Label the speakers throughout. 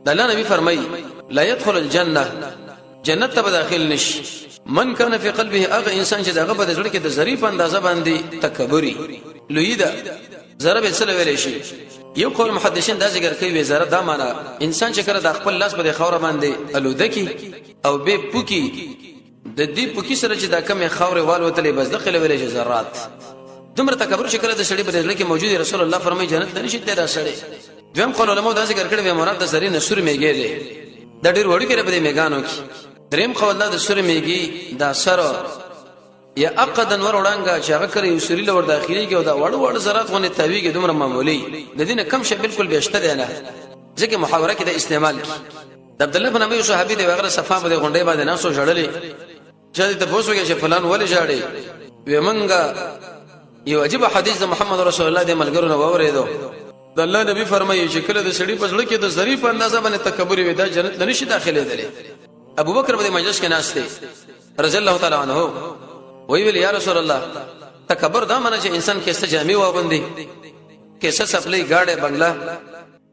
Speaker 1: الله نبی فرمای لا يدخل الجنه جنت ته داخل نشي من كان في قلبه اغه انسان چې دغه په ځړ کې د ظریف اندازه باندې تکبري لویدا ذره به سره ویل شي یو قول محدثین دا ذکر کوي ذره دا معنا انسان چې کړه د خپل لاس په خوره باندې الودکی او به پوکی د دې پوکی سره چې دا کم خوره وال وتلې بس دخل ویل شي ذرات دومره تکبر چې کړه د سړي په ځړ کې موجود رسول الله فرمایي جنت نه نشي ته سړي دویم قول علماء دا ذکر کړي وي مراد د سړي نسور میګي دی د ډېر وړي کې په دې میګانو کې دریم قول دا د سور میګي دا سره یا اقدن ور وړانګه چې هغه کړی یو سری لور داخلي کې او دا وړ وړ ذرات غونې تاویږي دومره معمولی د دینه کم شي بالکل بهشته دی نه ځکه محاوره کې د استعمال د عبد الله بن ابي صحابي دی وغیرہ صفه په غونډې باندې نه سو جړلې چې ته پوښتنه چې فلان ولې جاړي ومنګه یو عجیب حدیث د محمد رسول الله د ملګرو نو اوریدو د الله نبی فرمایي چې کله د سړي په ځړ کې د ظریف اندازه باندې تکبر وي دا جنت نه نشي داخله دی ابو بکر په مجلس کې ناشته رضی الله تعالی عنہ وی ویل یا رسول الله تکبر دا معنی چې انسان کیسه جامع و باندې کیسه سپلې گاډه بنگلا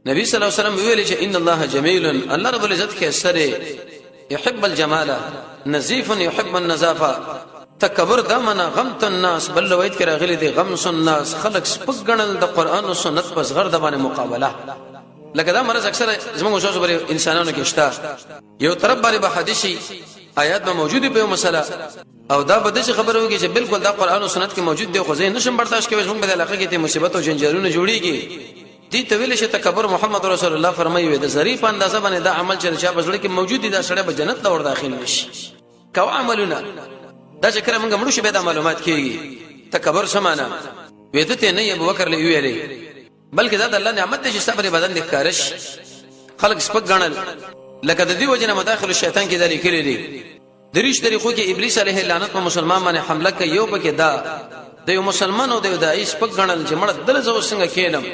Speaker 1: نبی صلی الله علیه وسلم ویل چې ان الله جمیل الله رب العزت کیسه يحب الجمال نظیف يحب النظافه تکبر دا معنی غمت الناس بل روایت کې راغلي دي غمس الناس خلق سپګنل د قران او سنت په صغر د باندې مقابله لکه دا مرز اکثر زموږ شوشو بر انسانانو کې شته یو طرف باندې به حدیثي آیات به موجوده په مسله او دا به د خبرو کې چې بالکل دا قران او سنت کې موجود دی خو زه نشم برداشت کوي زموږ په علاقه کې مصیبت او جنجالونه جوړيږي دي طویل شه تکبر محمد رسول الله فرمایي د ظریف اندازه باندې دا عمل چې چا بسړي کې موجود دي دا سړی به جنت ته ور داخل نشي کو عملونه دا چې کله موږ مړو شي به دا معلومات کیږي تکبر سمانه وېدته نه ابو بکر له ویلې بلکې دا د الله نعمت دي چې صبر بدن د کارش خلق سپک غنل لکه د دې وجنه مداخل الشیطان کې دلی کړی دي دریش طریقو کې ابلیس علیه لعنت په مسلمان باندې حمله کوي یو پکې دا د یو مسلمان او د دایس پک غنل چې مړ دل زو څنګه کېنم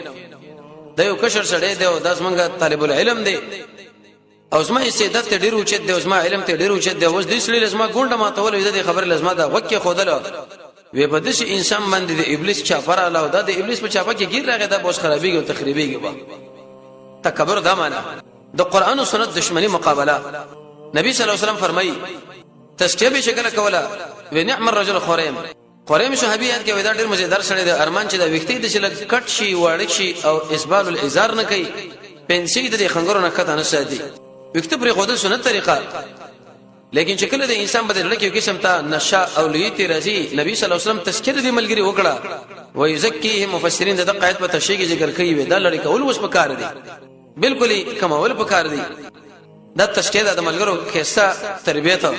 Speaker 1: د یو کشر سره دی او داس منګه طالب العلم دی او زما استعداد ته ډیر اوچت دی او زما علم ته ډیر اوچت دی اوس دې سړي لازمه ګونډه ما ته ولې د خبر لازمه دا وکه خودله وی په دې انسان باندې د ابلیس چاپر الله دا د ابلیس په چاپه کې گیر راغی دا بوس خرابېږي او تخریبېږي با تکبر دا معنا د قران او سنت دشمنی مقابله نبی صلی الله علیه وسلم فرمایي تسکیه به شکل کوله و نعم الرجل خوریم صحابیات کې ودا ډیر مزیدار سره د ارمان چې د وختي د شل کټ شي واړ شي او اسبال الازار نه کوي پنسي د خنګرو نه کته نه ساتي وخت پر خود سنت طریقه لیکن چې کله د انسان بدل لکه قسم ته نشا او لیت رضی نبی صلی الله علیه وسلم تذکر دی ملګری وکړه و یزکیه مفسرین د قایت په تشریح ذکر کوي و دا لړی کول وس پکار دی بالکل کماول پکار دی دا تشکیه د ملګرو کیسه تربیته